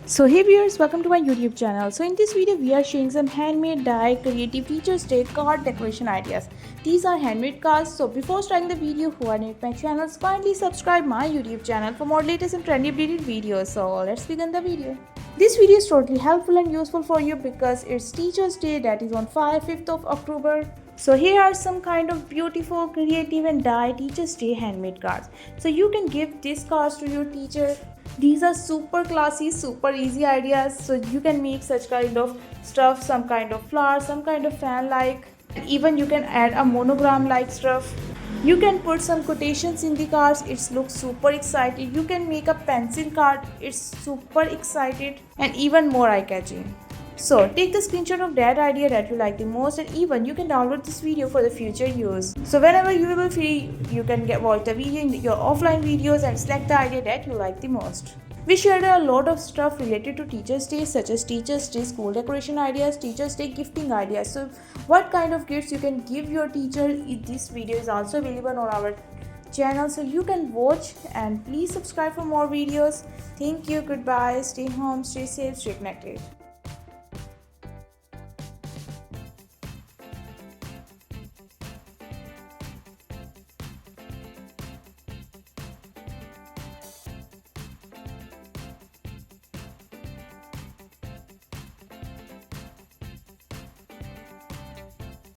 So hey viewers, welcome to my YouTube channel. So in this video we are sharing some handmade die creative Teachers Day card decoration ideas. These are handmade cards. So before starting the video, who are new to my channel, kindly subscribe my YouTube channel for more latest and trendy updated videos. So let's begin the video. This video is totally helpful and useful for you because it's Teachers Day, that is on 5th of October. So here are some kind of beautiful, creative and die Teachers Day handmade cards. So you can give these cards to your teacher. These are super classy, super easy ideas. So you can make such kind of stuff, some kind of flower, some kind of fan like. Even you can add a monogram like stuff. You can put some quotations in the cards. It looks super excited. You can make a pencil card. It's super excited and even more eye-catching. So take the screenshot of that idea that you like the most, and even you can download this video for the future use. So whenever you will be free, you can watch the video in your offline videos and select the idea that you like the most. We shared a lot of stuff related to Teachers Day, such as Teachers Day school decoration ideas, Teachers Day gifting ideas. So what kind of gifts you can give your teacher, this video is also available on our channel, so you can watch, and please subscribe for more videos. Thank you, goodbye, stay home, stay safe, stay connected.